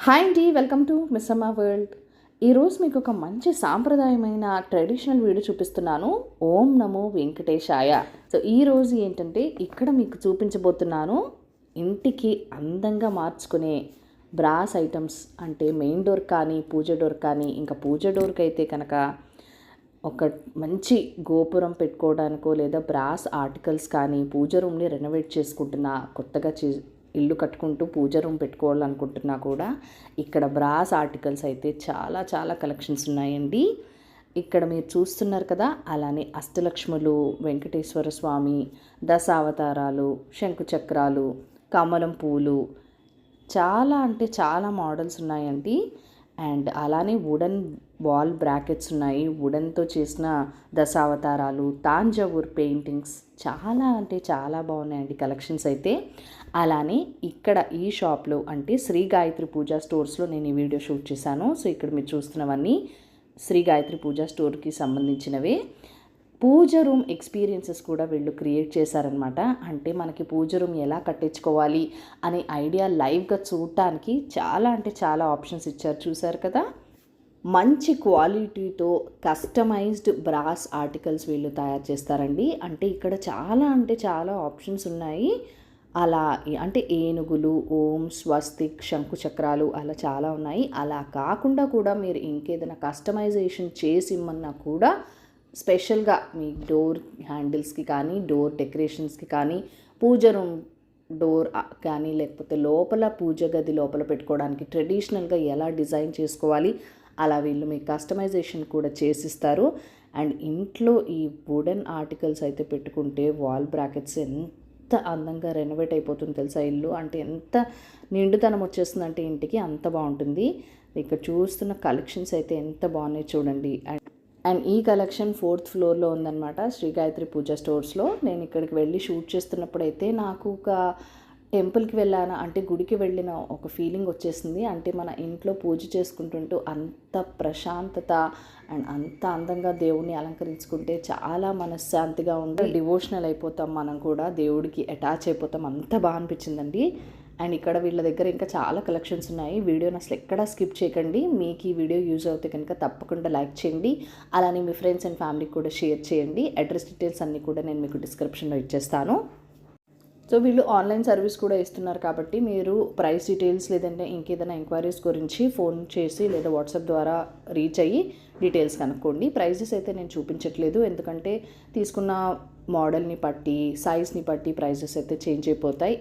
Hi అండి, welcome to Missamma world. ఈరోజు మీకు ఒక మంచి సాంప్రదాయమైన ట్రెడిషనల్ వీడియో చూపిస్తున్నాను. ఓం నమో వెంకటేశాయ. సో ఈరోజు ఏంటంటే ఇక్కడ మీకు చూపించబోతున్నాను ఇంటికి అందంగా మార్చుకునే బ్రాస్ ఐటమ్స్. అంటే మెయిన్ డోర్ కానీ పూజ డోర్ కానీ, ఇంకా పూజ డోర్కి అయితే కనుక ఒక మంచి గోపురం పెట్టుకోవడానికో లేదా బ్రాస్ ఆర్టికల్స్ కానీ, పూజ రూమ్ని రెనోవేట్ చేసుకుంటున్నా, కొత్తగా ఇల్లు కట్టుకుంటూ పూజ రూమ్ పెట్టుకోవాలనుకుంటున్నా కూడా ఇక్కడ బ్రాస్ ఆర్టికల్స్ అయితే చాలా చాలా కలెక్షన్స్ ఉన్నాయండి. ఇక్కడ మీరు చూస్తున్నారు కదా, అలానే అష్టలక్ష్ములు, వెంకటేశ్వర స్వామి, దశావతారాలు, శంకుచక్రాలు, కమలం పూలు, చాలా అంటే చాలా మోడల్స్ ఉన్నాయండి. అండ్ అలానే వుడెన్ వాల్ బ్రాకెట్స్ ఉన్నాయి. వుడెన్తో చేసిన దశావతారాలు, తాంజావూర్ పెయింటింగ్స్, చాలా అంటే చాలా బాగున్నాయండి కలెక్షన్స్ అయితే. అలానే ఇక్కడ ఈ షాప్లో అంటే శ్రీ గాయత్రి పూజా స్టోర్స్లో నేను ఈ వీడియో షూట్ చేశాను. సో ఇక్కడ మీరు చూస్తున్నవన్నీ శ్రీ గాయత్రి పూజా స్టోర్కి సంబంధించినవే. పూజ రూమ్ ఎక్స్పీరియన్సెస్ కూడా వీళ్ళు క్రియేట్ చేశారనమాట. అంటే మనకి పూజ రూమ్ ఎలా కట్టించుకోవాలి అనే ఐడియా లైవ్గా చూడటానికి చాలా అంటే చాలా ఆప్షన్స్ ఇచ్చారు. చూశారు కదా, మంచి క్వాలిటీతో కస్టమైజ్డ్ బ్రాస్ ఆర్టికల్స్ వీళ్ళు తయారు చేస్తారండి. అంటే ఇక్కడ చాలా అంటే చాలా ఆప్షన్స్ ఉన్నాయి. అలా అంటే ఏనుగులు, ఓం, స్వస్తిక్, శంకు చక్రాలు అలా చాలా ఉన్నాయి. అలా కాకుండా కూడా మీరు ఇంకేదైనా కస్టమైజేషన్ చేసి ఇమ్మన్నా కూడా స్పెషల్గా మీ డోర్ హ్యాండిల్స్కి కానీ, డోర్ డెకరేషన్స్కి కానీ, పూజ రూమ్ డోర్ కానీ, లేకపోతే లోపల పూజ గది లోపల పెట్టుకోవడానికి ట్రెడిషనల్గా ఎలా డిజైన్ చేసుకోవాలి అలా వీళ్ళు మీకు కస్టమైజేషన్ కూడా చేసిస్తారు. అండ్ ఇంట్లో ఈ వుడెన్ ఆర్టికల్స్ అయితే పెట్టుకుంటే వాల్ బ్రాకెట్స్ ఎంత అందంగా రెనోవేట్ అయిపోతుంది తెలుసా ఇల్లు. అంటే ఎంత నిండుతనం వచ్చేస్తుందంటే ఇంటికి అంత బాగుంటుంది. ఇక్కడ చూస్తున్న కలెక్షన్స్ అయితే ఎంత బాగున్నాయి చూడండి. అండ్ ఈ కలెక్షన్ 4th ఫ్లోర్లో ఉందన్నమాట, శ్రీ గాయత్రి పూజా స్టోర్స్లో. నేను ఇక్కడికి వెళ్ళి షూట్ చేస్తున్నప్పుడైతే నాకు ఒక టెంపుల్కి వెళ్ళాను అంటే గుడికి వెళ్ళిన ఒక ఫీలింగ్ వచ్చేసింది. అంటే మన ఇంట్లో పూజ చేసుకుంటుంటూ అంత ప్రశాంతత అండ్ అంత అందంగా దేవుణ్ణి అలంకరించుకుంటే చాలా మనశ్శాంతిగా ఉండి డివోషనల్ అయిపోతాం. మనం కూడా దేవుడికి అటాచ్ అయిపోతాం. అంత బాగా అనిపించిందండి. అండ్ ఇక్కడ వీళ్ళ దగ్గర ఇంకా చాలా కలెక్షన్స్ ఉన్నాయి. వీడియోని అసలు ఎక్కడా స్కిప్ చేయకండి. మీకు ఈ వీడియో యూజ్ అవుతే కనుక తప్పకుండా లైక్ చేయండి. అలానే మీ ఫ్రెండ్స్ అండ్ ఫ్యామిలీకి కూడా షేర్ చేయండి. అడ్రస్ డీటెయిల్స్ అన్నీ కూడా నేను మీకు డిస్క్రిప్షన్లో ఇచ్చేస్తాను. సో వీళ్ళు ఆన్లైన్ సర్వీస్ కూడా ఇస్తున్నారు కాబట్టి మీరు ప్రైస్ డీటెయిల్స్ లేదంటే ఇంకేదైనా ఎంక్వైరీస్ గురించి ఫోన్ చేసి లేదా వాట్సాప్ ద్వారా రీచ్ అయ్యి డీటెయిల్స్ కనుక్కోండి. ప్రైజెస్ అయితే నేను చూపించట్లేదు, ఎందుకంటే తీసుకున్న మోడల్ని బట్టి, సైజ్ని బట్టి ప్రైజెస్ అయితే చేంజ్ అయిపోతాయి.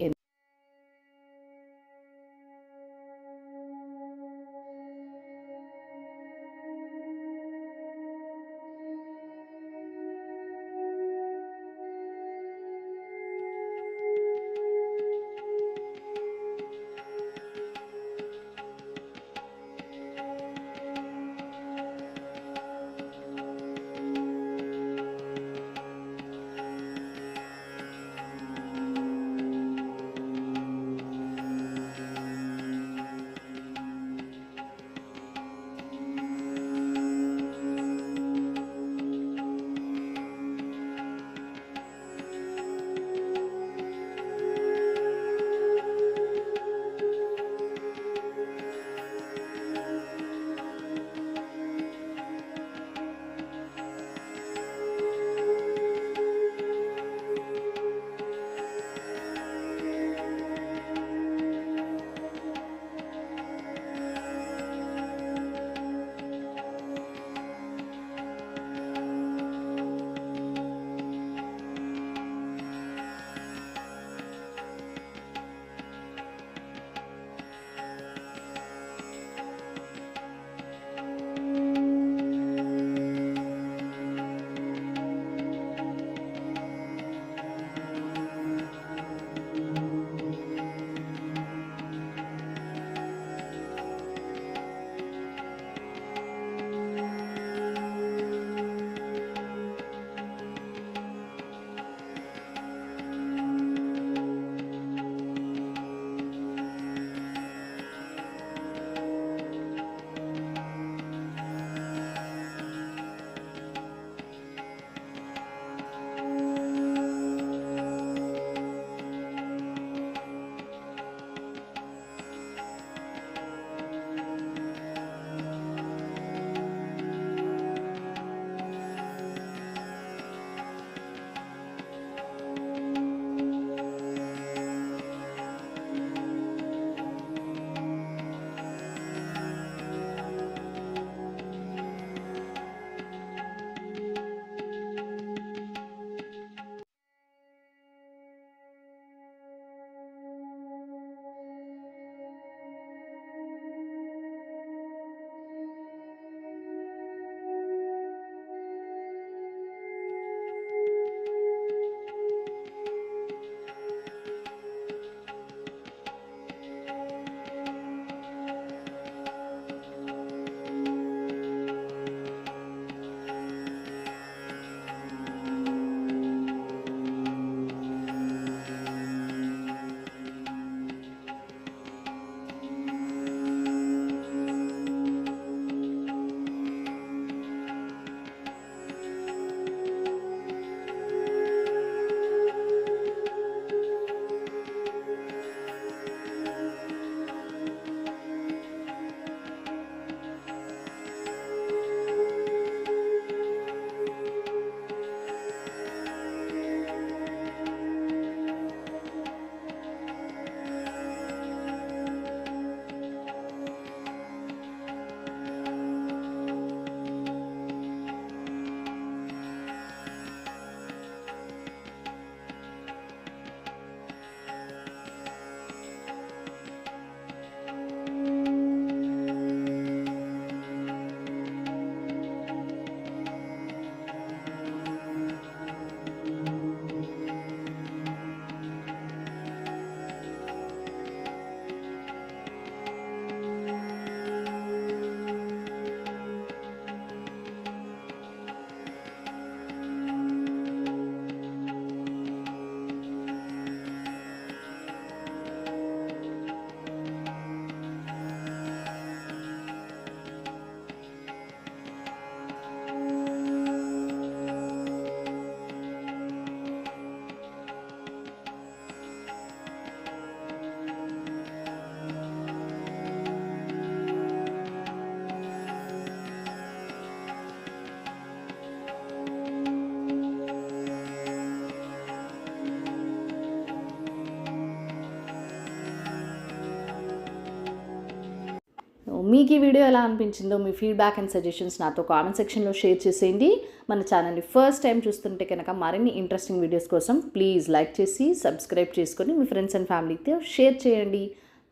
మీకు ఈ వీడియో ఎలా అనిపించిందో మీ ఫీడ్బ్యాక్ అండ్ సజెషన్స్ నాతో కామెంట్ సెక్షన్లో షేర్ చేసేయండి. మన ఛానల్ని ఫస్ట్ టైం చూస్తుంటే కనుక మరిన్ని ఇంట్రెస్టింగ్ వీడియోస్ కోసం ప్లీజ్ లైక్ చేసి సబ్స్క్రైబ్ చేసుకొని మీ ఫ్రెండ్స్ అండ్ ఫ్యామిలీతో షేర్ చేయండి.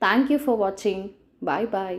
Thank you for watching. Bye bye.